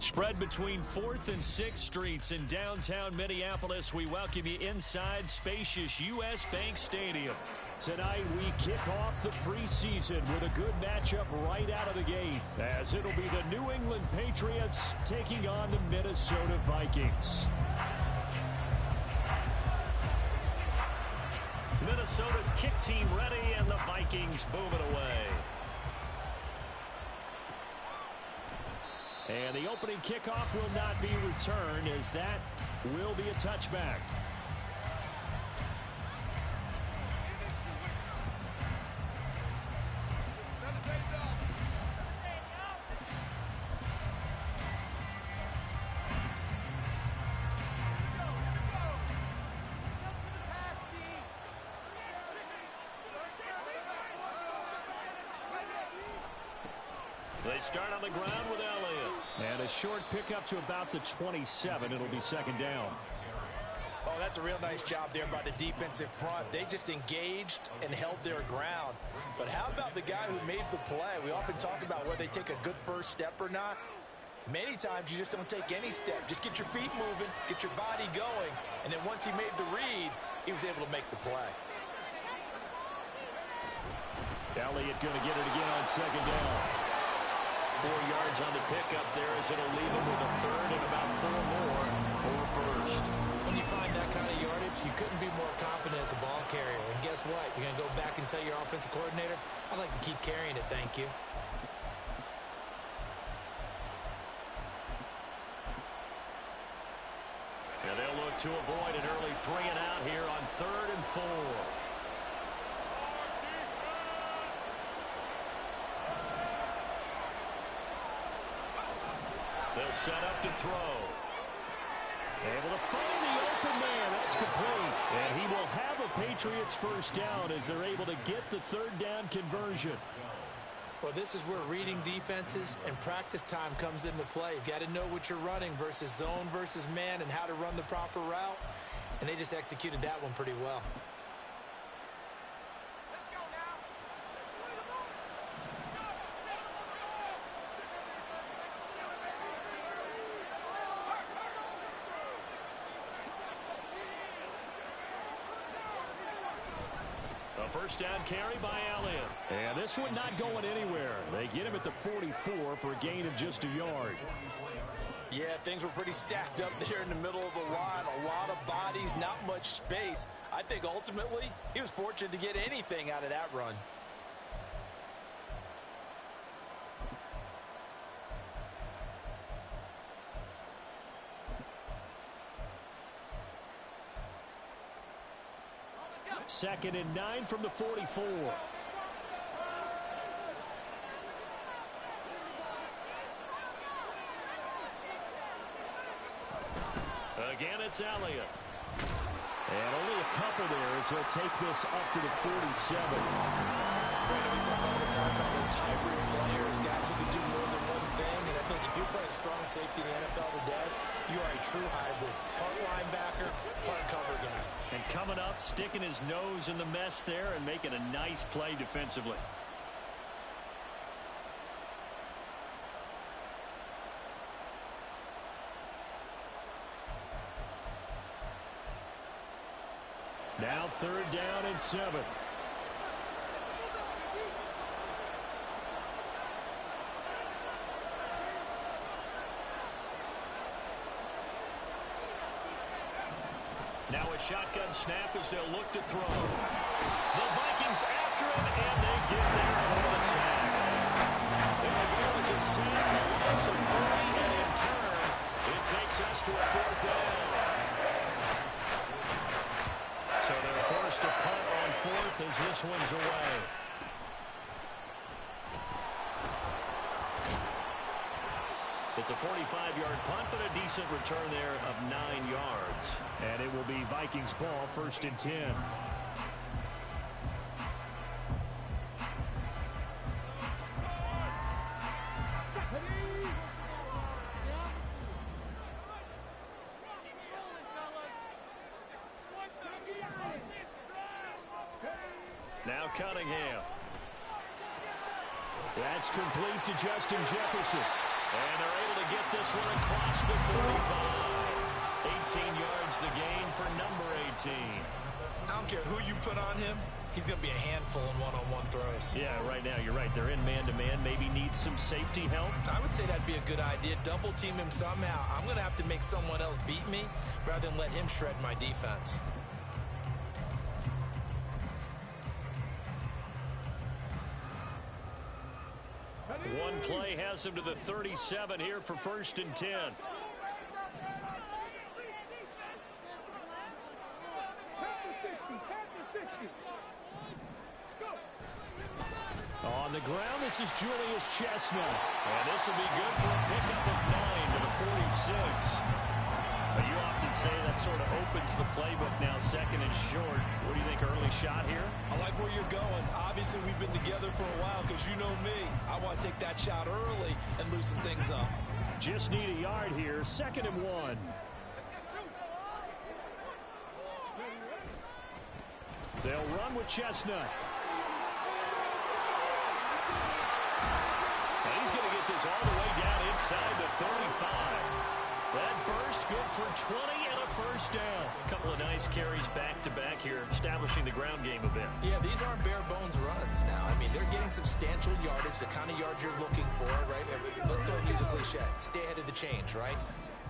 Spread between 4th and 6th Streets in downtown Minneapolis. We welcome you inside spacious U.S. Bank Stadium. Tonight we kick off the preseason with a good matchup right out of the gate, as it'll be the New England Patriots taking on the Minnesota Vikings. Minnesota's kick team ready, and the Vikings move it away. And the opening kickoff will not be returned, as that will be a touchback. They start on the ground with Elliott. And a short pickup to about the 27. It'll be second down. Oh, that's a real nice job there by the defensive front. They just engaged and held their ground. But how about the guy who made the play? We often talk about whether they take a good first step or not. Many times you just don't take any step. Just get your feet moving, get your body going, and then once he made the read, he was able to make the play. Elliott going to get it again on second down. 4 yards on the pickup there, as it'll leave him with a third and about 4 more for first. When you find that kind of yardage, you couldn't be more confident as a ball carrier. And guess what? You're going to go back and tell your offensive coordinator, I'd like to keep carrying it, thank you. And they'll look to avoid an early 3 and out here on 3rd and 4. They'll set up to throw. Able to find the open man. That's complete. And he will have a Patriots first down as they're able to get the third down conversion. Well, this is where reading defenses and practice time comes into play. You got to know what you're running versus zone versus man and how to run the proper route. And they just executed that one pretty well. First down carry by Elliott. And this one not going anywhere. They get him at the 44 for a gain of just a yard. Yeah, things were pretty stacked up there in the middle of the line. A lot of bodies, not much space. I think ultimately he was fortunate to get anything out of that run. Second and 9 from the 44. Again, it's Elliott. And only a couple there as he'll take this up to the 47. Brandon, we talk all the time about those hybrid players, guys who can do more than one thing. And I think if you're playing strong safety in the NFL today, you are a true hybrid. Part linebacker, part cover guy. And coming up, sticking his nose in the mess there and making a nice play defensively. Now 3rd down and 7. Now a shotgun snap as they'll look to throw. The Vikings after him, and they get there for the sack. There goes a sack, a loss of 3, and in turn, it takes us to a 4th down. So they're forced to punt on 4th as this one's away. It's a 45-yard punt, but a decent return there of 9 yards. And it will be Vikings ball, 1st and 10. Now Cunningham. That's complete to Justin Jefferson. And they're able to get this this one across the 45. 18 yards the gain for number 18. I don't care who you put on him. He's going to be a handful in one-on-one throws. Yeah, right now you're right. They're in man-to-man. Maybe need some safety help. I would say that'd be a good idea. Double team him somehow. I'm going to have to make someone else beat me rather than let him shred my defense. One play has him to the 37 here for 1st and 10. On the ground, this is Julius Chestnut. And this will be good for a pickup of 9 to the 46. But you often say that sort of opens the playbook now, 2nd and short. What do you think, early shot here? I like where you're going. Obviously, we've been together for a while because you know me. I want to take that shot early and loosen things up. Just need a yard here, 2nd and 1. They'll run with Chestnut. And he's going to get this all the way down inside the 35. That burst good for 20 and a 1st down. A couple of nice carries back-to-back here, establishing the ground game a bit. Yeah, these aren't bare-bones runs now. I mean, they're getting substantial yardage, the kind of yards you're looking for, right? Let's go ahead and use a cliche. Stay ahead of the change, right?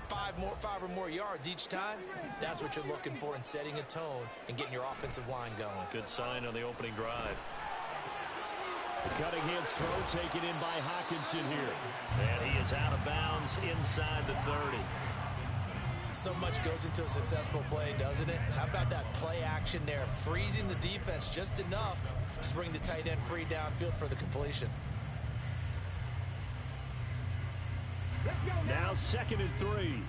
5 or more yards each time, that's what you're looking for in setting a tone and getting your offensive line going. Good sign on the opening drive. The Cunningham's throw taken in by Hawkinson here. And he is out of bounds inside the 30. So much goes into a successful play, doesn't it? How about that play action there? Freezing the defense just enough to bring the tight end free downfield for the completion. Now 2nd and 3.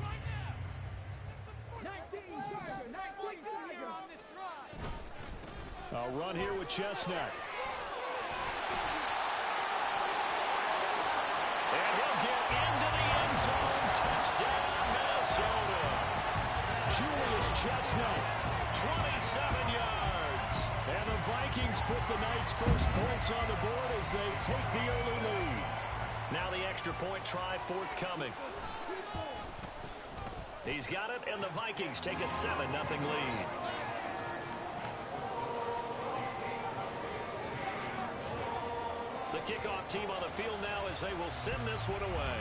A run here with Chestnut. And he'll get into the end zone. Touchdown, Minnesota. Julius Chestnut, 27 yards. And the Vikings put the night's first points on the board as they take the early lead. Now the extra point try forthcoming. He's got it, and the Vikings take a 7-0 lead. The kickoff team on the field now as they will send this one away.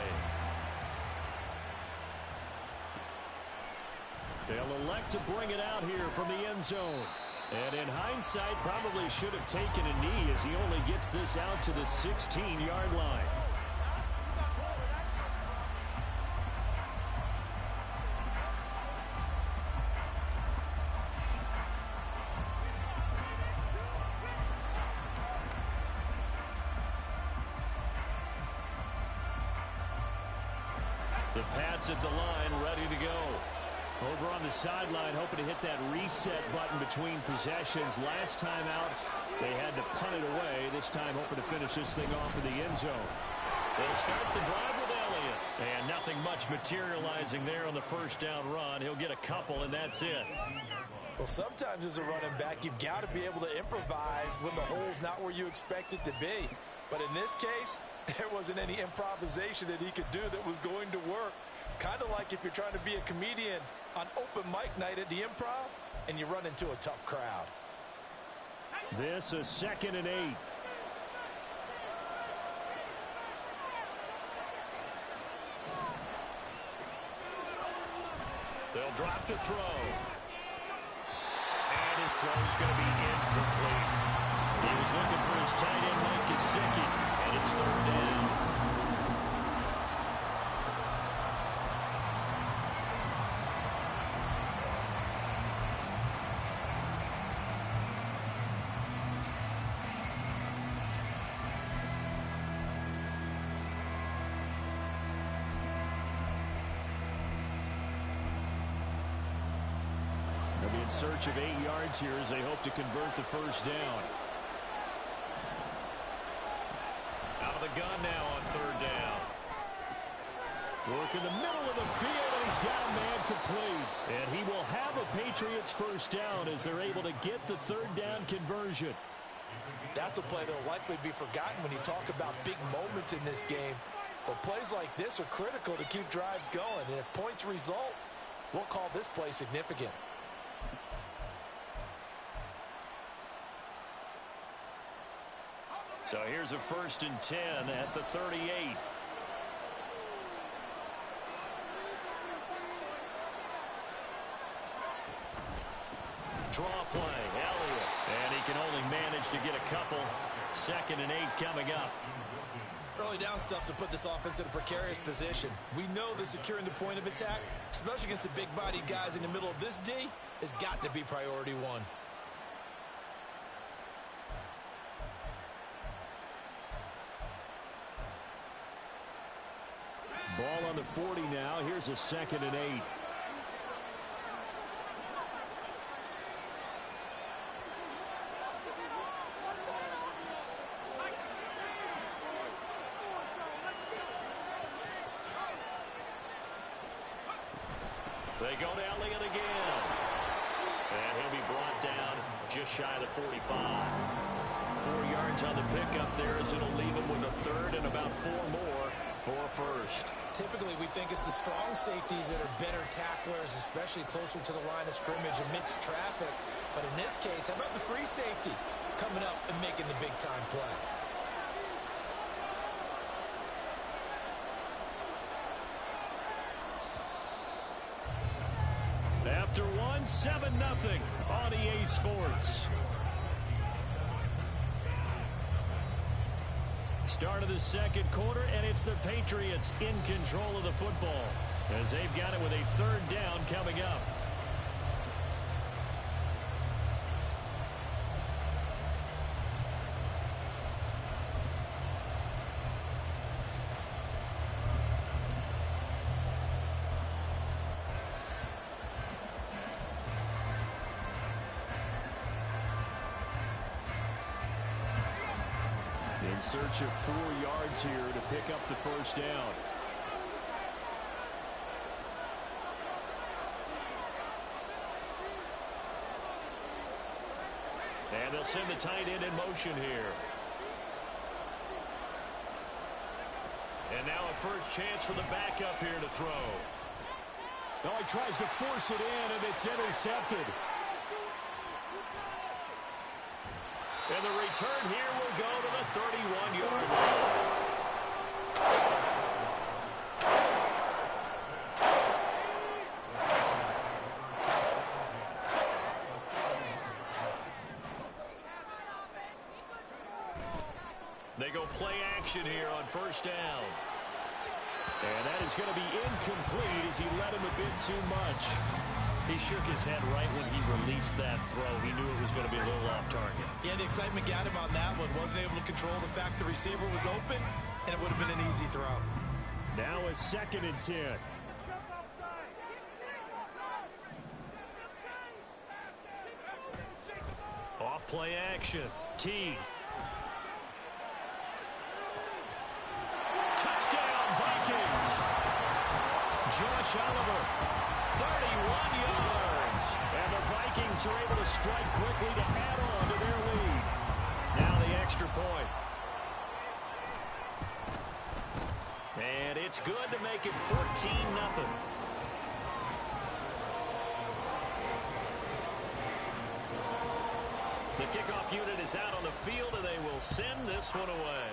They'll elect to bring it out here from the end zone. And in hindsight, probably should have taken a knee as he only gets this out to the 16-yard line. The Pats at the line, ready to go. Over on the sideline, hoping to hit that reset button between possessions. Last time out, they had to punt it away. This time, hoping to finish this thing off in the end zone. They'll start the drive with Elliott. And nothing much materializing there on the 1st down run. He'll get a couple, and that's it. Well, sometimes as a running back, you've got to be able to improvise when the hole's not where you expect it to be. But in this case, there wasn't any improvisation that he could do that was going to work. Kind of like if you're trying to be a comedian on open mic night at the Improv and you run into a tough crowd. This is 2nd and 8. They'll drop to throw. And his throw's going to be incomplete. He was looking for his tight end, Mike Gesicki, and it's 3rd down. They'll be in search of 8 yards here as they hope to convert the 1st down. Out of the gun now on 3rd down. Work in the middle of the field, and he's got a man complete. And he will have a Patriots 1st down as they're able to get the 3rd down conversion. That's a play that will likely be forgotten when you talk about big moments in this game. But plays like this are critical to keep drives going. And if points result, we'll call this play significant. So here's a 1st and 10 at the 38. Draw play, Elliott. And he can only manage to get a couple. 2nd and 8 coming up. Early down stuff to put this offense in a precarious position. We know that securing the point of attack, especially against the big-bodied guys in the middle of this D, has got to be priority one. Ball on the 40 now. Here's a 2nd and 8. They go to Elliott again. And he'll be brought down just shy of the 45. 4 yards on the pickup there as it'll leave him with a 3rd and about 4 more for a 1st. Typically, we think it's the strong safeties that are better tacklers, especially closer to the line of scrimmage amidst traffic. But in this case, how about the free safety coming up and making the big-time play? After one, 7-0 on EA Sports. Start of the 2nd quarter, and it's the Patriots in control of the football as they've got it with a 3rd down coming up. In search of 4 yards here to pick up the 1st down. And they'll send the tight end in motion here. And now a 1st chance for the backup here to throw. Now he tries to force it in, and it's intercepted. And the return here will go to the 31-yard line. They go play action here on 1st down. And that is going to be incomplete as he led him a bit too much. He shook his head right when he released that throw. He knew it was going to be a little off target. Yeah, the excitement got him on that one. Wasn't able to control the fact the receiver was open, and it would have been an easy throw. Now a 2nd and 10. Off play action. T. Touchdown, Vikings. Josh Oliver, 31 yards. And the Vikings are able to strike quickly to add on to their lead. Now the extra point. And it's good to make it 14-0. The kickoff unit is out on the field, and they will send this one away.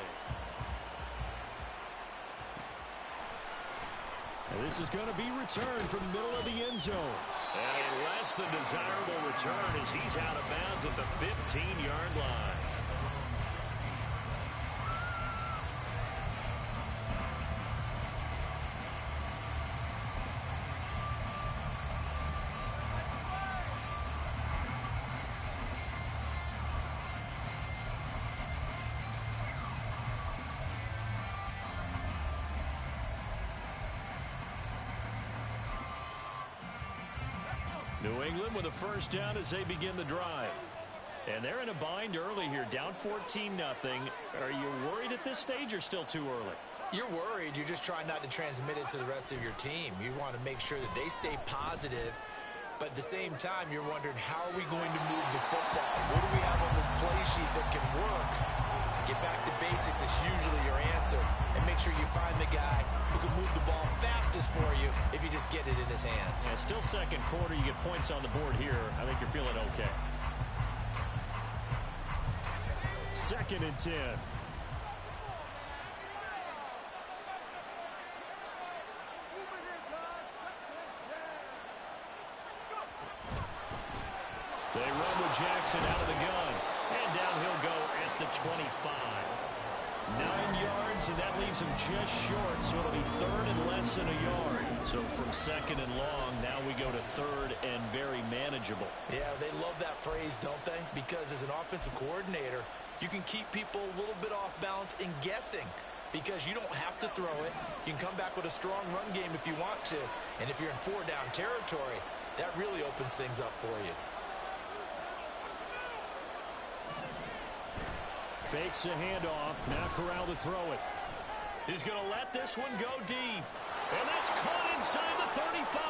And this is going to be returned from the middle of the end zone. And a less than desirable return as he's out of bounds at the 15-yard line. New England with a 1st down as they begin the drive. And they're in a bind early here, down 14-0. Are you worried at this stage or still too early? You're worried. You're just trying not to transmit it to the rest of your team. You want to make sure that they stay positive. But at the same time, you're wondering, how are we going to move the football? What do we have on this play sheet that can work Get back to basics is usually your answer. And make sure you find the guy who can move the ball fastest for you if you just get it in his hands. Yeah, still second quarter. You get points on the board here. I think you're feeling okay. 2nd and 10. They run with Jackson out of the gun. And down he'll go at the 25. 9 yards, and that leaves him just short, so it'll be 3rd and less than a yard. So from 2nd and long, now we go to 3rd and very manageable. Yeah, they love that phrase, don't they? Because as an offensive coordinator, you can keep people a little bit off balance and guessing because you don't have to throw it. You can come back with a strong run game if you want to. And if you're in 4-down territory, that really opens things up for you. Fakes a handoff. Now Corral to throw it. He's going to let this one go deep. And that's caught inside the 35.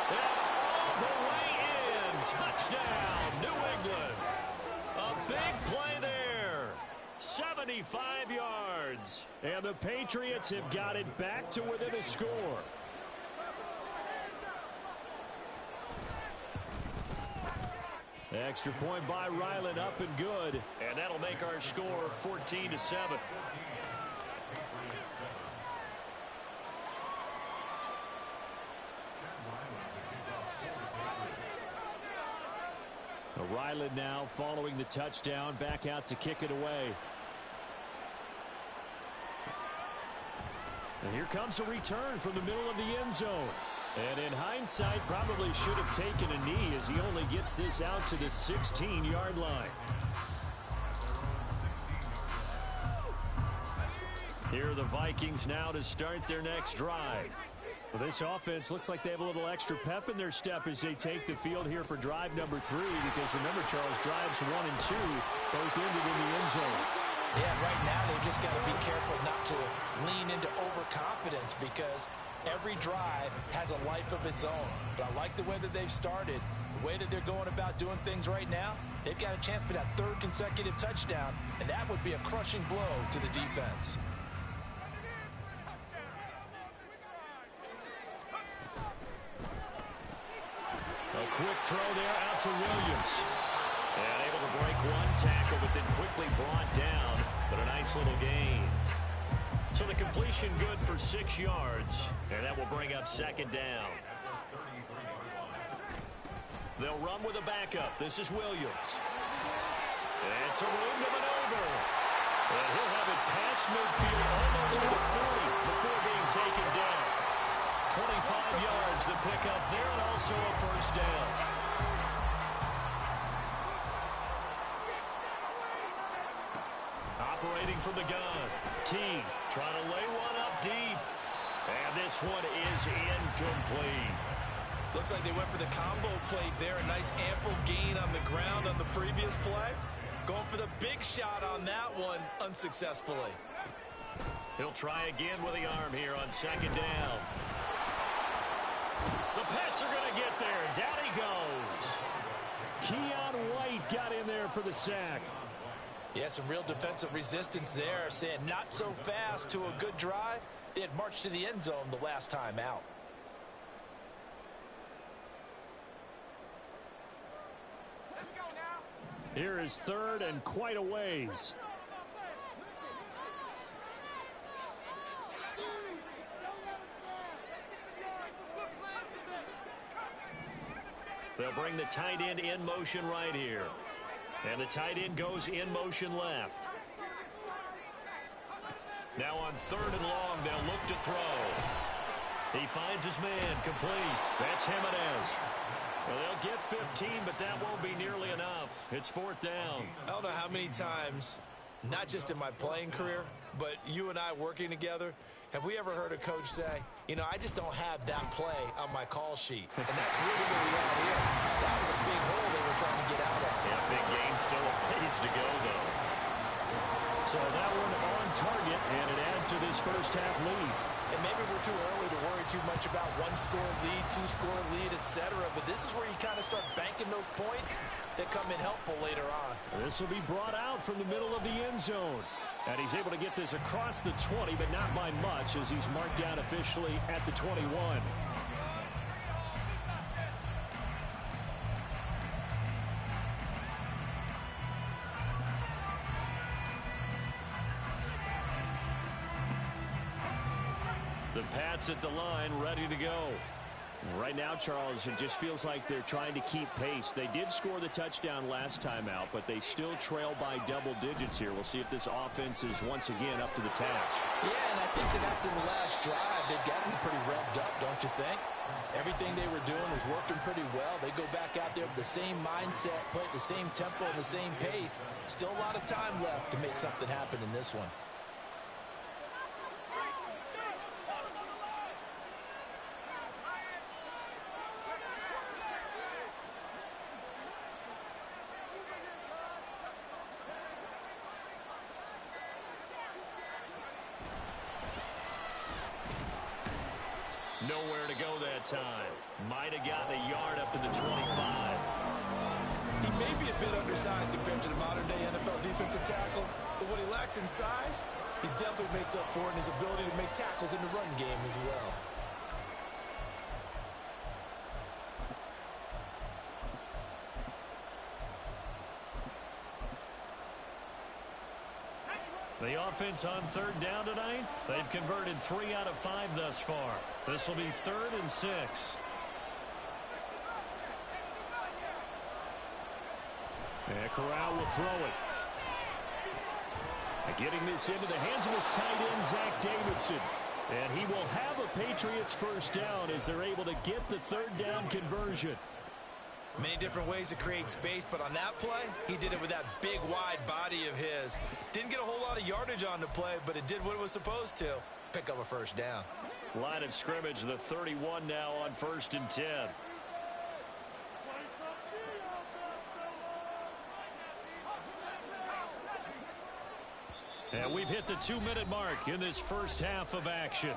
And all the way in. Touchdown, New England. A big play there. 75 yards. And the Patriots have got it back to within a score. Extra point by Ryland, up and good. And that'll make our score 14-7. Ryland now following the touchdown, back out to kick it away. And here comes a return from the middle of the end zone. And in hindsight, probably should have taken a knee as he only gets this out to the 16-yard line. Here are the Vikings now to start their next drive. Well, this offense looks like they have a little extra pep in their step as they take the field here for drive number 3, because remember, Charles, drives 1 and 2 both ended in the end zone. Yeah, right now they've just got to be careful not to lean into overconfidence because every drive has a life of its own. But I like the way that they've started, the way that they're going about doing things right now. They've got a chance for that 3rd consecutive touchdown, and that would be a crushing blow to the defense. A quick throw there out to Williams. And able to break one tackle, but then quickly brought down. But a nice little gain. So the completion good for 6 yards. And that will bring up 2nd down. They'll run with a backup. This is Williams. And some room to maneuver. And he'll have it past midfield almost to the 40 before being taken down. 25 yards to pick up there, and also a 1st down. Operating from the gun. T trying to lay one up deep. And this one is incomplete. Looks like they went for the combo plate there. A nice ample gain on the ground on the previous play. Going for the big shot on that one unsuccessfully. He'll try again with the arm here on 2nd down. The Pats are going to get there. Down he goes. Keon White got in there for the sack. Yeah, some real defensive resistance there, saying not so fast to a good drive. They had marched to the end zone the last time out. Let's go now. Here is 3rd and quite a ways. They'll bring the tight end in motion right here. And the tight end goes in motion left. Now on 3rd and long, they'll look to throw. He finds his man, complete. That's Jimenez. Well, they'll get 15, but that won't be nearly enough. It's 4th down. I don't know how many times, not just in my playing career, but you and I working together, have we ever heard a coach say, you know, I just don't have that play on my call sheet. And that's really what we had here. That was a big hole they were trying to get out of. Yeah, big gain, still a ways to go, though. So that one on target, and it adds to this 1st half lead. And maybe we're too early to worry too much about one-score lead, two-score lead, etc. But this is where you kind of start banking those points that come in helpful later on. This will be brought out from the middle of the end zone. And he's able to get this across the 20, but not by much, as he's marked down officially at the 21. The Pats at the line, ready to go. Right now, Charles, it just feels like they're trying to keep pace. They did score the touchdown last time out, but they still trail by double digits here. We'll see if this offense is once again up to the task. Yeah, and I think that after the last drive, they've gotten pretty revved up, don't you think? Everything they were doing was working pretty well. They go back out there with the same mindset, play at the same tempo and the same pace. Still a lot of time left to make something happen in this one. Nowhere to go that time. Might have gotten a yard up to the 25. He may be a bit undersized compared to the modern-day NFL defensive tackle, but what he lacks in size, he definitely makes up for in his ability to make tackles in the run game as well. The offense on third down tonight, they've converted 3 out of 5 thus far. This will be 3rd and 6. And Corral will throw it. And getting this into the hands of his tight end, Zach Davidson. And he will have a Patriots first down as they're able to get the 3rd down conversion. Many different ways to create space, but on that play, he did it with that big, wide body of his. Didn't get a whole lot of yardage on the play, but it did what it was supposed to. Pick up a first down. Line of scrimmage, the 31 now on 1st and 10. And we've hit the 2-minute mark in this first half of action.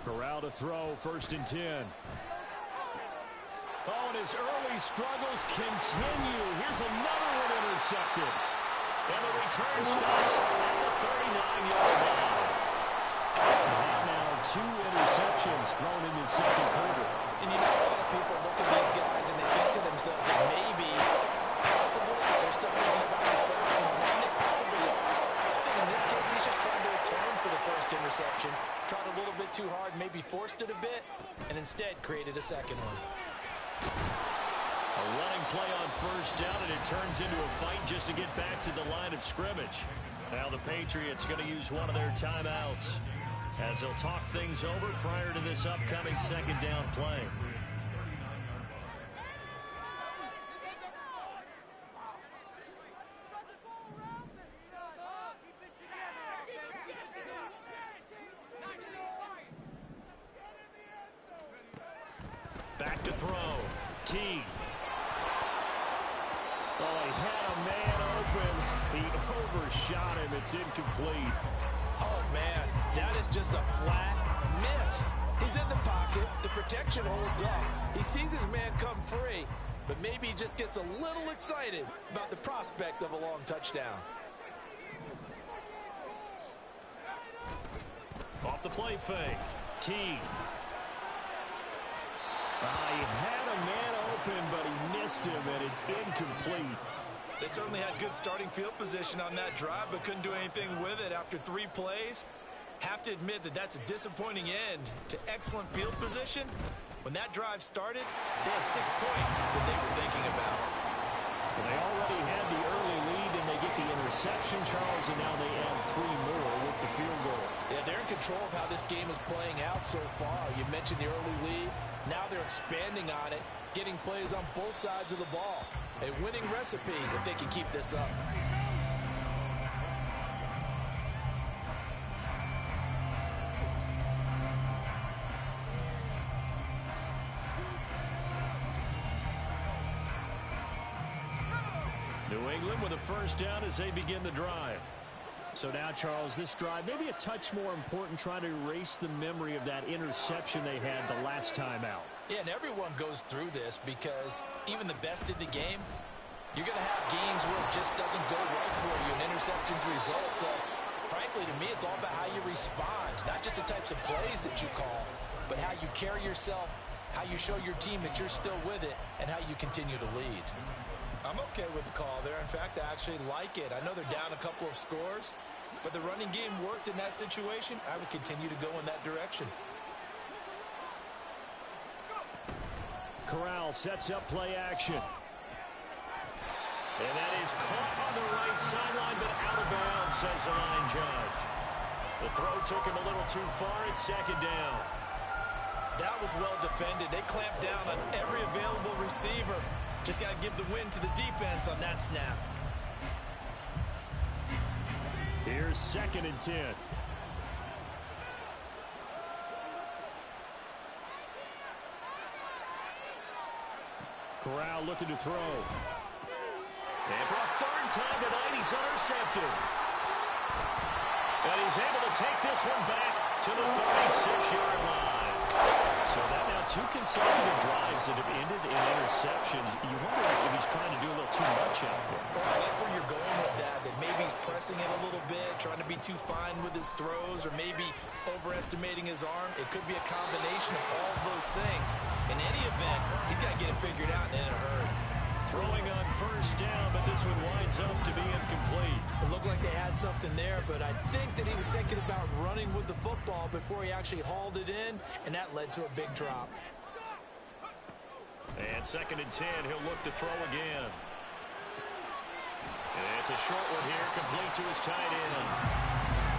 Corral to throw, 1st and 10. Oh, and his early struggles continue. Here's another one intercepted. And the return stops at the 39-yard line. And now 2 interceptions thrown in the second quarter. And you know, a lot of people look at these guys and they think to themselves that maybe, possibly, they're still thinking about the first one. And they probably are. I think in this case, he's just trying to atone for the first interception. Tried a little bit too hard, maybe forced it a bit, and instead created a second one. A running play on 1st down, and it turns into a fight just to get back to the line of scrimmage. Now the Patriots going to use one of their timeouts as they'll talk things over prior to this upcoming 2nd down play. Back to throw. T. Oh, he had a man open. He overshot him. It's incomplete. Oh, man, that is just a flat miss. He's in the pocket. The protection holds up. He sees his man come free, but maybe he just gets a little excited about the prospect of a long touchdown. Off the play fake. T. He had a man open, but he missed him, and it's incomplete. They certainly had good starting field position on that drive, but couldn't do anything with it after 3 plays. Have to admit that that's a disappointing end to excellent field position. When that drive started, they had 6 points that they were thinking about. Well, they already had the early lead, and they get the interception, Charles, and now they add 3 more with the field goal. Yeah, they're in control of how this game is playing out so far. You mentioned the early lead. Now they're expanding on it, getting plays on both sides of the ball. A winning recipe if they can keep this up. Cleveland with a first down as they begin the drive. So now, Charles, this drive maybe a touch more important, trying to erase the memory of that interception they had the last time out. Yeah, and everyone goes through this because even the best in the game, you're going to have games where it just doesn't go right for you and interceptions result. So, frankly, to me, it's all about how you respond, not just the types of plays that you call, but how you carry yourself, how you show your team that you're still with it, and how you continue to lead. I'm okay with the call there. In fact, I actually like it. I know they're down a couple of scores, but the running game worked in that situation. I would continue to go in that direction. Corral sets up play action. And that is caught on the right sideline, but out of bounds, says the line judge. The throw took him a little too far. It's second down. That was well defended. They clamped down on every available receiver. Just got to give the win to the defense on that snap. Here's 2nd and 10. Corral looking to throw. And for a third time tonight, he's intercepted. And he's able to take this one back to the 36-yard line. So that now 2 consecutive drives that have ended in interceptions. You wonder if he's trying to do a little too much out there. Well, I like where you're going with that maybe he's pressing it a little bit, trying to be too fine with his throws, or maybe overestimating his arm. It could be a combination of all of those things. In any event, he's got to get it figured out and in a hurry. Throwing on first down, but this one winds up to be incomplete. It looked like they had something there, but I think that he was thinking about running with the football before he actually hauled it in, and that led to a big drop. And 2nd and 10, he'll look to throw again. And it's a short one here, complete to his tight end.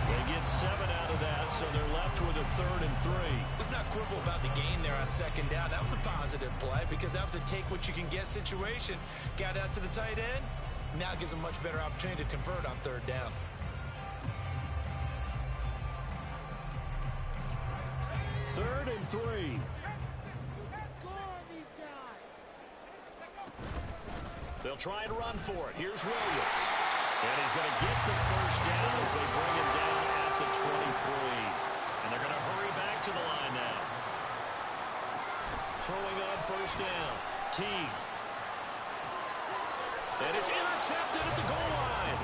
They get 7 out of that, so they're left with a 3rd and 3. Let's not quibble about the gain there on 2nd down. That was a positive play because that was a take-what-you-can-get situation. Got out to the tight end. Now gives him a much better opportunity to convert on 3rd down. Third and 3. They'll try and run for it. Here's Williams. And he's going to get the first down as they bring him down at the 23. And they're going to hurry back to the line now. Throwing on first down. T. And it's intercepted at the goal line.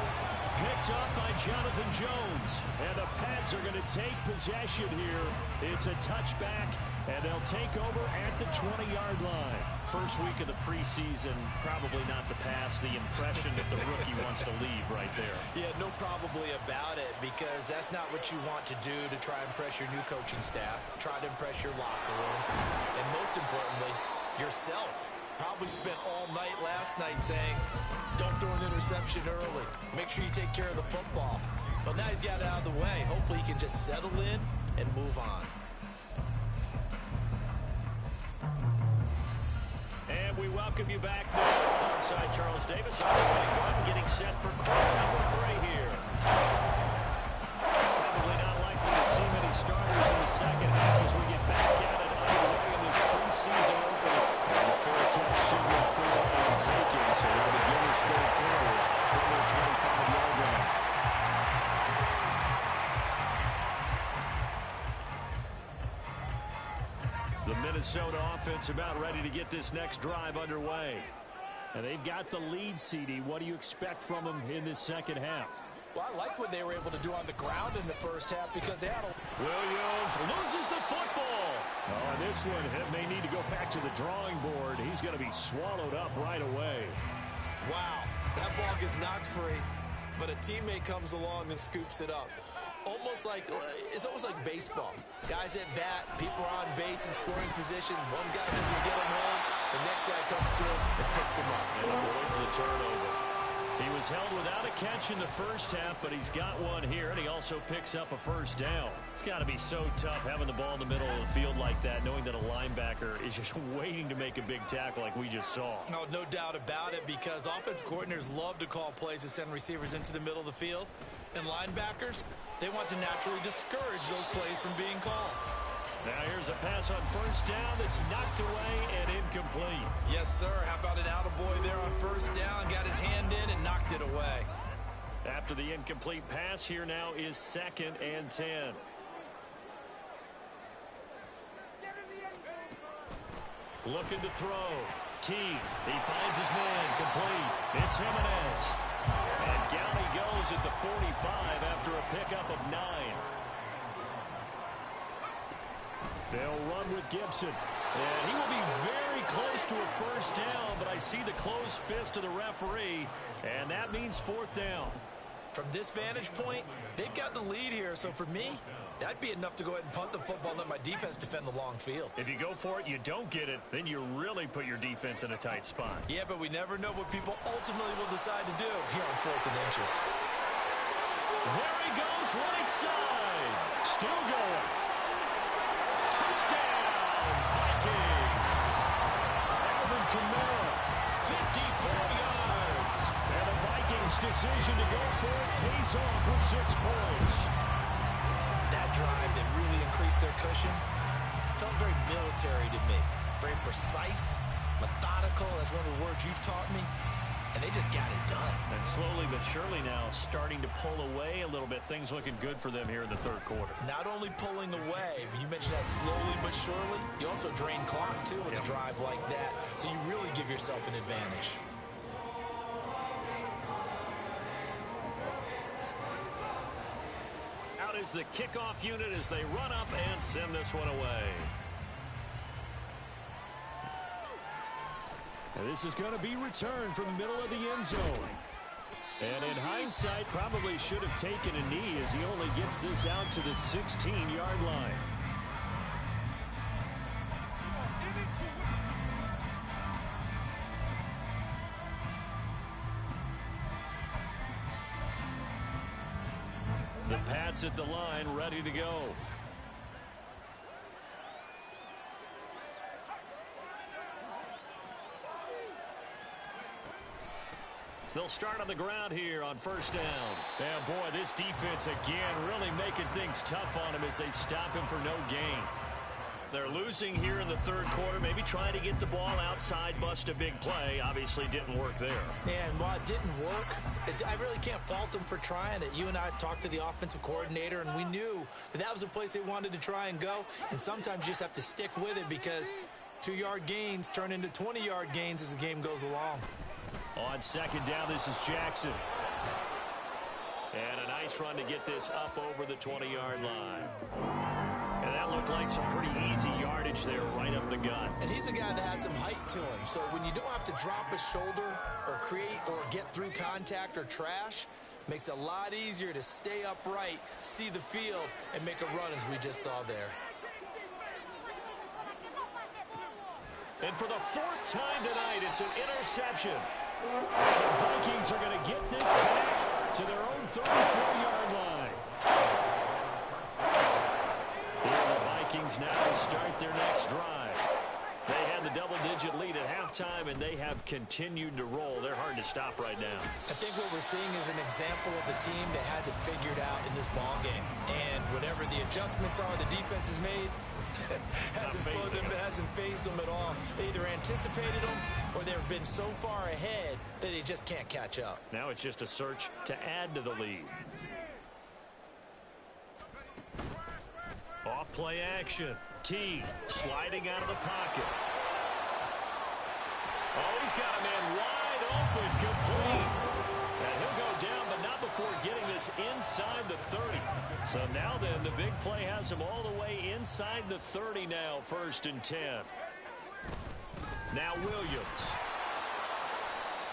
Picked up by Jonathan Jones. And the Pats are going to take possession here. It's a touchback, and they'll take over at the 20-yard line. First week of the preseason, probably not the pass, the impression that the rookie wants to leave right there. Yeah, no probably about it, because that's not what you want to do to try and impress your new coaching staff, try to impress your locker room, and most importantly, yourself. Probably spent all night last night saying, don't throw an interception early. Make sure you take care of the football. Well, now he's got it out of the way. Hopefully he can just settle in and move on. And we welcome you back now alongside Charles Davis. Getting set for quarter number 3 here. Probably not likely to see many starters in the second half as we get back at it underway in this preseason opening. And the forecast signal for and taken, so they'll begin this third quarter from their 25-yard line. The Minnesota offense about ready to get this next drive underway. And they've got the lead, CD. What do you expect from them in this second half? Well, I like what they were able to do on the ground in the first half because they had a... Williams loses the football. Oh, and this one may need to go back to the drawing board. He's going to be swallowed up right away. Wow, that ball gets knocked free, but a teammate comes along and scoops it up. It's almost like baseball. Guys at bat, people are on base in scoring position. One guy doesn't get him home. The next guy comes through and picks him up. And avoids the turnover. He was held without a catch in the first half, but he's got one here, and he also picks up a first down. It's got to be so tough having the ball in the middle of the field like that, knowing that a linebacker is just waiting to make a big tackle like we just saw. No doubt about it, because offense coordinators love to call plays to send receivers into the middle of the field. And linebackers, they want to naturally discourage those plays from being called. Now here's a pass on first down that's knocked away and incomplete. Yes, sir. How about an attaboy there on first down? Got his hand in and knocked it away. After the incomplete pass, here now is 2nd and 10. Looking to throw. T. He finds his man. Complete. It's Jimenez. And down he goes at the 45 after a pickup of 9. They'll run with Gibson. And he will be very close to a first down, but I see the closed fist of the referee, and that means 4th down. From this vantage point, they've got the lead here, so for me, that'd be enough to go ahead and punt the football and let my defense defend the long field. If you go for it, you don't get it, then you really put your defense in a tight spot. Yeah, but we never know what people ultimately will decide to do here on 4th and inches. There he goes, right side. Still going. Touchdown, Vikings. Alvin Kamara, 54 yards. And the Vikings' decision to go for it pays off with 6 points. That drive that really increased their cushion felt very military to me. Very precise, methodical. That's one of the words you've taught me. And they just got it done. And slowly but surely now starting to pull away a little bit. Things looking good for them here in the 3rd quarter. Not only pulling away, but you mentioned that slowly but surely. You also drain clock, too, with a drive like that. So you really give yourself an advantage. Out is the kickoff unit as they run up and send this one away. And this is going to be returned from the middle of the end zone. And in hindsight, probably should have taken a knee as he only gets this out to the 16-yard line. The Pats at the line, ready to go. They'll start on the ground here on first down. And boy, this defense again really making things tough on him as they stop him for no gain. They're losing here in the 3rd quarter, maybe trying to get the ball outside, bust a big play. Obviously didn't work there. And while it didn't work, I really can't fault them for trying it. You and I talked to the offensive coordinator, and we knew that was a place they wanted to try and go. And sometimes you just have to stick with it because 2-yard gains turn into 20-yard gains as the game goes along. On 2nd down, this is Jackson. And a nice run to get this up over the 20-yard line. And that looked like some pretty easy yardage there right up the gut. And he's a guy that has some height to him. So when you don't have to drop a shoulder or create or get through contact or trash, makes it a lot easier to stay upright, see the field, and make a run as we just saw there. And for the 4th time tonight, it's an interception. The Vikings are going to get this back to their own 34-yard line. Here the Vikings now to start their next drive. They had the double-digit lead at halftime, and they have continued to roll. They're hard to stop right now. I think what we're seeing is an example of a team that has it figured out in this ballgame. And whatever the adjustments are the defense has made, hasn't slowed them, hasn't phased them at all. They either anticipated them or they've been so far ahead that they just can't catch up. Now it's just a search to add to the lead. Off play action. T sliding out of the pocket. Oh, he's got a man wide open, complete. And he'll go down, but not before getting this inside the 30. So now then, the big play has him all the way inside the 30 now, 1st and 10. Now Williams.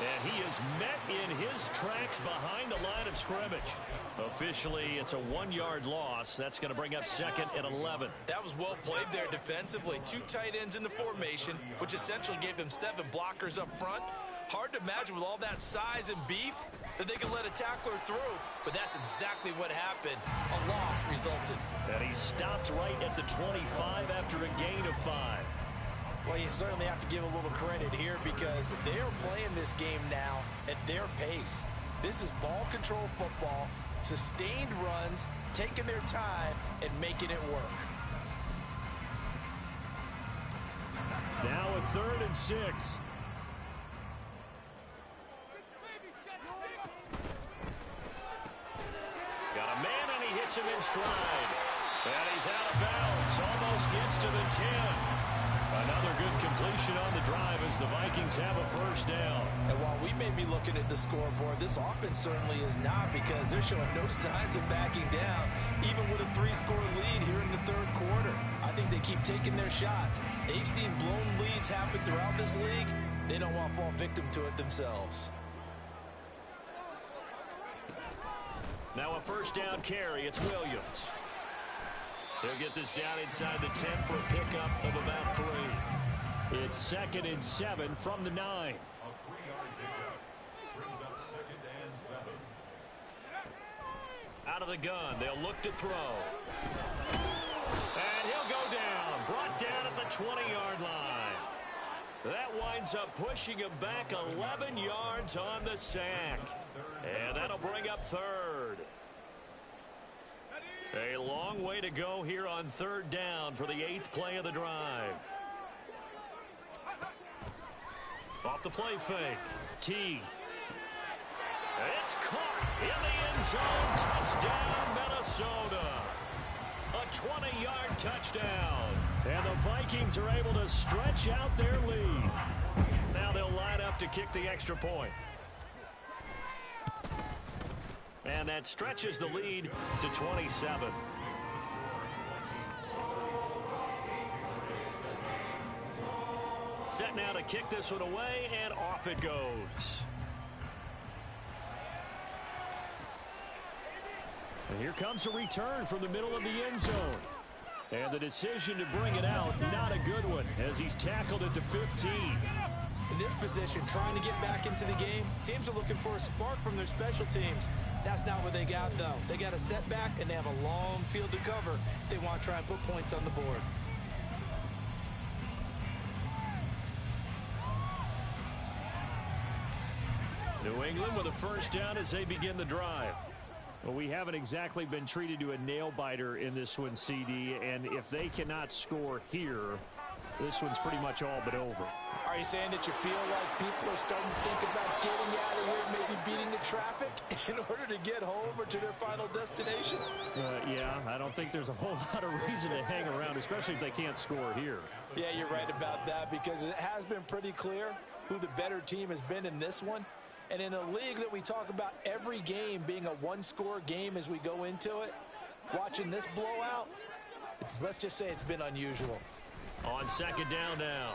And he is met in his tracks behind the line of scrimmage. Officially, it's a 1-yard loss. That's going to bring up 2nd and 11. That was well played there defensively. 2 tight ends in the formation, which essentially gave them 7 blockers up front. Hard to imagine with all that size and beef that they could let a tackler through. But that's exactly what happened. A loss resulted. And he stopped right at the 25 after a gain of 5. Well, you certainly have to give a little credit here because they're playing this game now at their pace. This is ball control football, sustained runs, taking their time, and making it work. a 3rd and 6. Got a man, and he hits him in stride. And he's out of bounds. Almost gets to the 10. Another good completion on the drive as the Vikings have a 1st down. And while we may be looking at the scoreboard, this offense certainly is not, because they're showing no signs of backing down, even with a 3-score lead here in the 3rd quarter. I think they keep taking their shots. They've seen blown leads happen throughout this league. They don't want to fall victim to it themselves. Now a 1st down carry. It's Williams. He'll get this down inside the 10 for a pickup of about 3. It's 2nd and 7 from the 9. A 3-yard pickup brings up 2nd and 7. Out of the gun. They'll look to throw. And he'll go down. Brought down at the 20-yard line. That winds up pushing him back 11 yards on the sack. And that'll bring up 3rd. A long way to go here on 3rd down for the 8th play of the drive. Off the play fake. T. It's caught in the end zone. Touchdown, Minnesota. A 20-yard touchdown. And the Vikings are able to stretch out their lead. Now they'll line up to kick the extra point. And that stretches the lead to 27. Set now to kick this one away, and off it goes. And here comes a return from the middle of the end zone. And the decision to bring it out, not a good one, as he's tackled at the 15. In this position, trying to get back into the game, teams are looking for a spark from their special teams. That's not what they got, though. They got a setback, and they have a long field to cover if they want to try and put points on the board. New England with a 1st down as they begin the drive. Well, we haven't exactly been treated to a nail-biter in this one, CD, and if they cannot score here, this one's pretty much all but over. Are you saying that you feel like people are starting to think about getting out of here, maybe beating the traffic in order to get home or to their final destination? Yeah, I don't think there's a whole lot of reason to hang around, especially if they can't score here. Yeah, you're right about that, because it has been pretty clear who the better team has been in this one. And in a league that we talk about every game being a 1-score game as we go into it, watching this blowout, let's just say it's been unusual. On 2nd down now,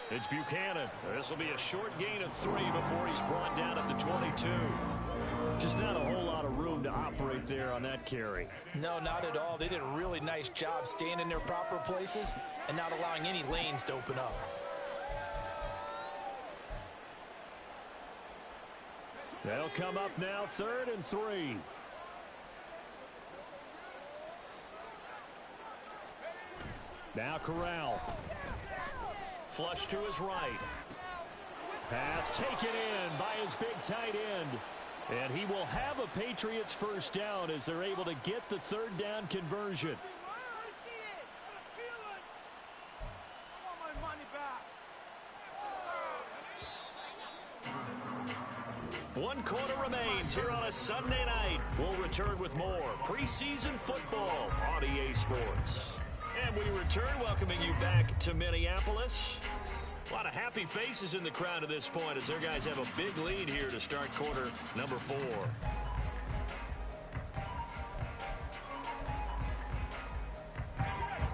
it's Buchanan. This will be a short gain of 3 before he's brought down at the 22. Just not a whole lot of room to operate there on that carry. No, not at all. They did a really nice job staying in their proper places and not allowing any lanes to open up. They'll come up now, 3rd and 3. Now Corral. Flush to his right. Pass taken in by his big tight end. And he will have a Patriots 1st down as they're able to get the 3rd down conversion. One quarter remains here on a Sunday night. We'll return with more preseason football on EA Sports. And we return, welcoming you back to Minneapolis. A lot of happy faces in the crowd at this point as their guys have a big lead here to start quarter number 4.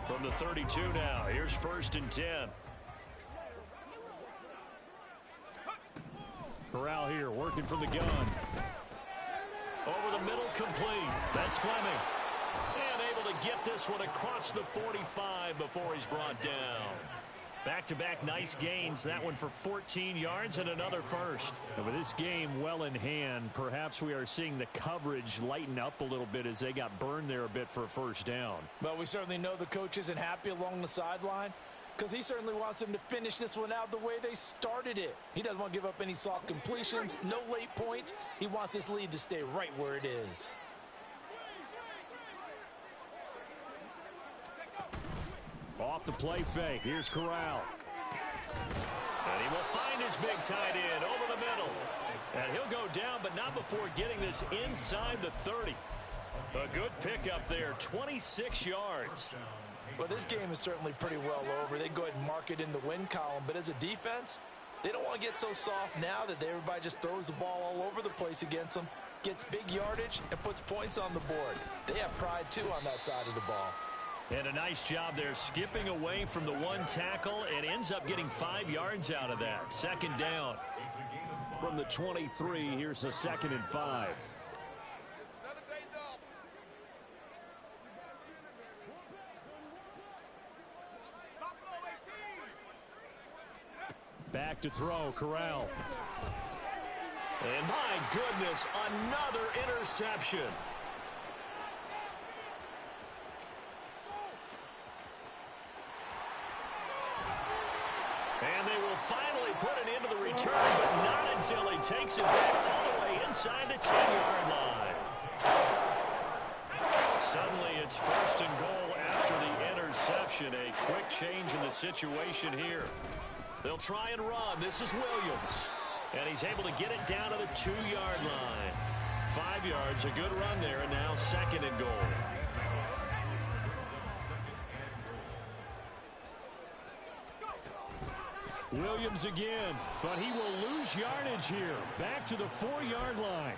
From the 32 now, here's 1st and 10. Corral here, working from the gun. Over the middle, complete. That's Fleming. And able to get this one across the 45 before he's brought down. Back-to-back nice gains. That one for 14 yards and another 1st. And with this game well in hand, perhaps we are seeing the coverage lighten up a little bit as they got burned there a bit for a 1st down. Well, we certainly know the coach isn't happy along the sideline, because he certainly wants them to finish this one out the way they started it. He doesn't want to give up any soft completions, no late points. He wants his lead to stay right where it is. Off the play fake. Here's Corral. And he will find his big tight end over the middle. And he'll go down, but not before getting this inside the 30. A good pickup there, 26 yards. Well, this game is certainly pretty well over. They go ahead and mark it in the win column. But as a defense, they don't want to get so soft now that everybody just throws the ball all over the place against them, gets big yardage, and puts points on the board. They have pride, too, on that side of the ball. And a nice job there skipping away from the one tackle and ends up getting 5 yards out of that. Second down. From the 23, here's a 2nd and 5. Back to throw, Corral. And my goodness, another interception. And they will finally put an end to the return, but not until he takes it back all the way inside the 10-yard line. Suddenly it's 1st and goal after the interception. A quick change in the situation here. They'll try and run. This is Williams. And he's able to get it down to the 2-yard line. 5 yards, a good run there, and now 2nd and goal. Williams again, but he will lose yardage here. Back to the 4-yard line.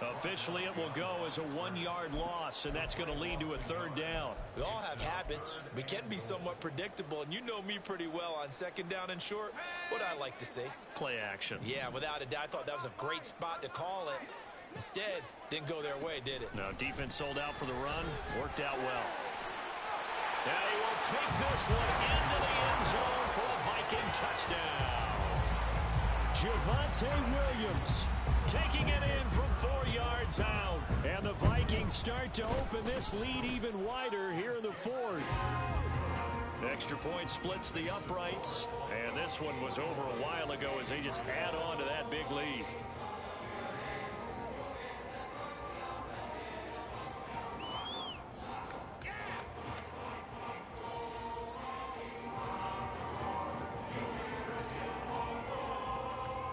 Officially, it will go as a 1-yard loss, and that's going to lead to a 3rd down. We all have habits. We can be somewhat predictable, and you know me pretty well on 2nd down and short. What I like to say. Play action. Yeah, without a doubt, I thought that was a great spot to call it. Instead, didn't go their way, did it? No, defense sold out for the run. Worked out well. And he will take this one into the end zone for a Viking touchdown. Javonte Williams taking it in from 4 yards out. And the Vikings start to open this lead even wider here in the 4th. Extra point splits the uprights. And this one was over a while ago as they just add on to that big lead.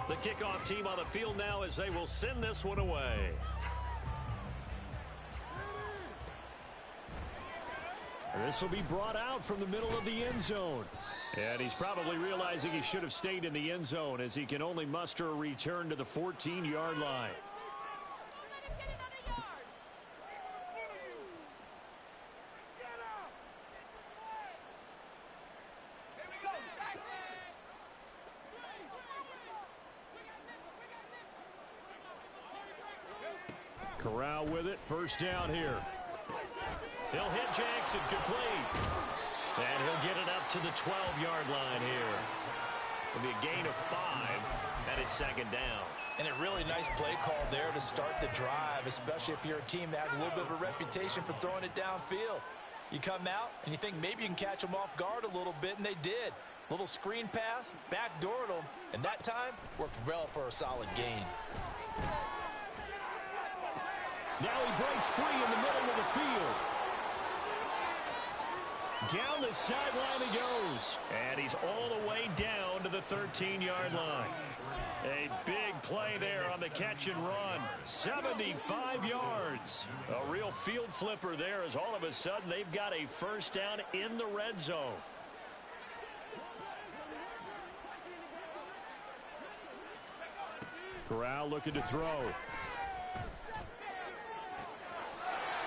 The kickoff team on the field now as they will send this one away. This will be brought out from the middle of the end zone. And he's probably realizing he should have stayed in the end zone as he can only muster a return to the 14-yard line. Corral with it, 1st down here. He'll hit Jackson, complete. And he'll get it up to the 12-yard line here. It'll be a gain of 5, and it's 2nd down. And a really nice play call there to start the drive, especially if you're a team that has a little bit of a reputation for throwing it downfield. You come out, and you think maybe you can catch them off guard a little bit, and they did. Little screen pass, backdoored them, and that time worked well for a solid gain. Now he breaks free in the middle of the field. Down the sideline he goes. And he's all the way down to the 13-yard line. A big play there on the catch and run. 75 yards. A real field flipper there as all of a sudden they've got a 1st down in the red zone. Corral looking to throw.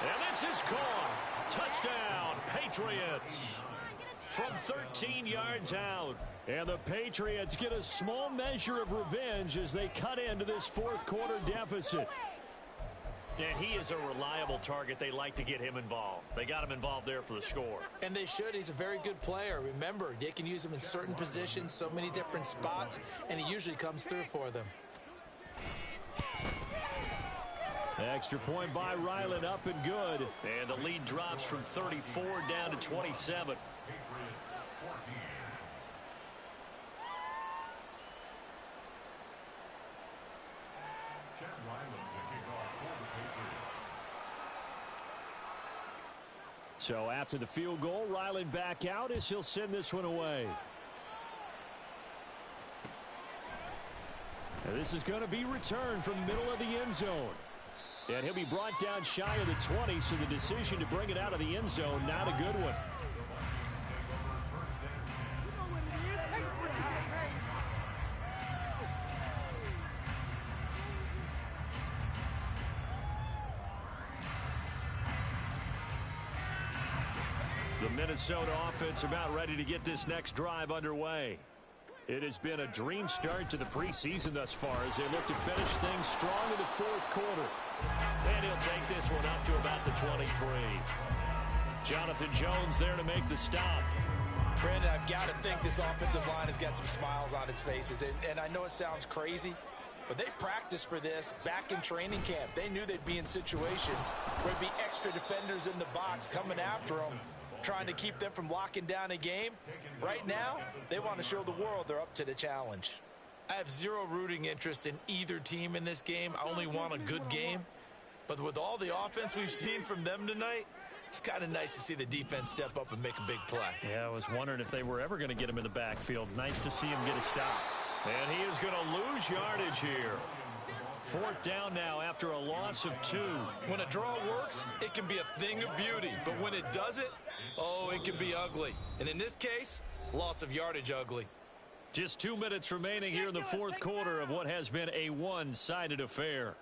And this is caught. Touchdown, Patriots. From 13 yards out. And the Patriots get a small measure of revenge as they cut into this 4th quarter deficit. And he is a reliable target. They like to get him involved. They got him involved there for the score. And they should. He's a very good player. Remember, they can use him in certain positions, so many different spots, and he usually comes through for them. Extra point by Ryland, up and good. And the lead drops from 34 down to 27. So after the field goal, Ryland back out as he'll send this one away. And this is going to be returned from the middle of the end zone. And he'll be brought down shy of the 20, so the decision to bring it out of the end zone, not a good one. The Minnesota offense about ready to get this next drive underway. It has been a dream start to the preseason thus far as they look to finish things strong in the fourth quarter. And he'll take this one up to about the 23. Jonathan Jones there to make the stop. Brandon, I've got to think this offensive line has got some smiles on its faces. And I know it sounds crazy, but they practiced for this back in training camp. They knew they'd be in situations where there'd be extra defenders in the box coming after them, trying to keep them from locking down a game. Right now, they want to show the world they're up to the challenge. I have zero rooting interest in either team in this game. I only want a good game. But with all the offense we've seen from them tonight, it's kind of nice to see the defense step up and make a big play. Yeah, I was wondering if they were ever going to get him in the backfield. Nice to see him get a stop. And he is going to lose yardage here. Fourth down now after a loss of 2. When a draw works, it can be a thing of beauty. But when it doesn't, oh, it can be ugly. And in this case, loss of yardage ugly. Just 2 minutes remaining here in the fourth quarter of what has been a one-sided affair.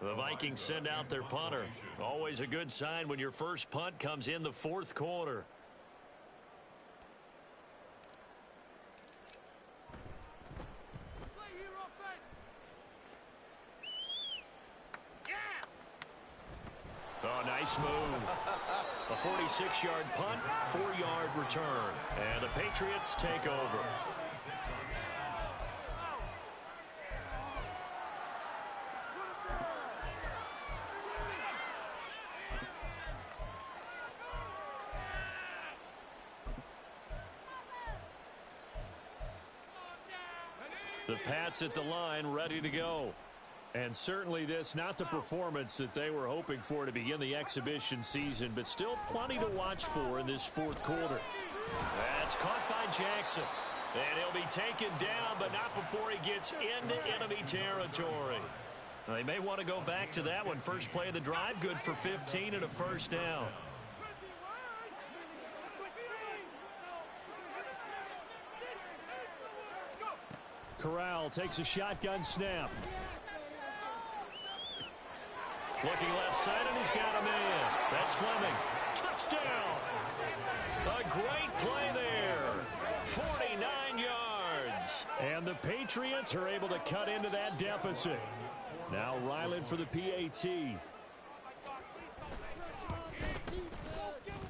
The Vikings send out their punter. Always a good sign when your first punt comes in the fourth quarter. Oh, nice move. A 46-yard punt, 4-yard return. And the Patriots take over. The Pats at the line ready to go. And certainly this, not the performance that they were hoping for to begin the exhibition season, but still plenty to watch for in this fourth quarter. That's caught by Jackson. And he'll be taken down, but not before he gets into enemy territory. They may want to go back to that one. First play of the drive, good for 15 and a first down. Corral takes a shotgun snap. Looking left side, and he's got a man. That's Fleming. Touchdown! A great play there. 49 yards. And the Patriots are able to cut into that deficit. Now Ryland for the PAT.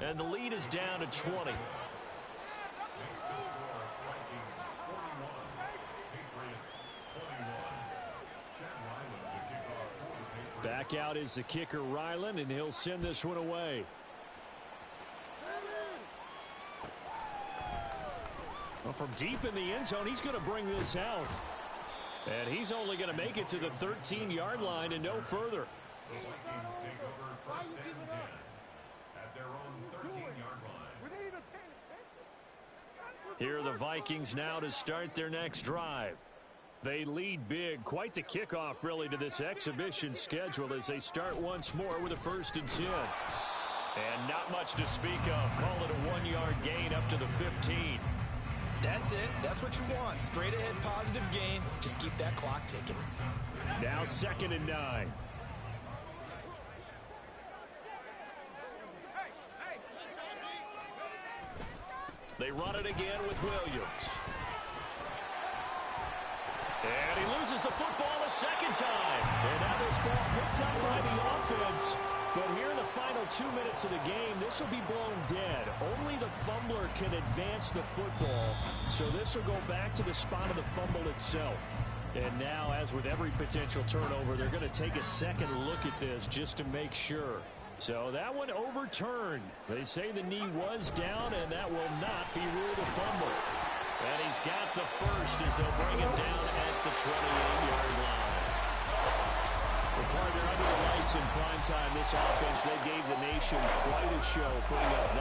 And the lead is down to 20. Back out is the kicker, Ryland, and he'll send this one away. Well, from deep in the end zone, he's going to bring this out. And he's only going to make it to the 13-yard line and no further. The Vikings take over first and 10 at their own 13-yard line. Here are the Vikings now to start their next drive. They lead big. Quite the kickoff, really, to this exhibition schedule as they start once more with a 1st and 10. And not much to speak of. Call it a 1-yard gain up to the 15. That's it. That's what you want. Straight ahead positive gain. Just keep that clock ticking. Now 2nd and 9. They run it again with Williams. And he loses the football a second time. And now this ball picked up by the offense. But here in the final 2 minutes of the game, this will be blown dead. Only the fumbler can advance the football. So this will go back to the spot of the fumble itself. And now, as with every potential turnover, they're going to take a second look at this just to make sure. So that one overturned. They say the knee was down, and that will not be ruled a fumble. And he's got the first as they'll bring him down at the 28-yard line. Well, partner, under the lights in prime time, this offense, they gave the nation quite a show, putting up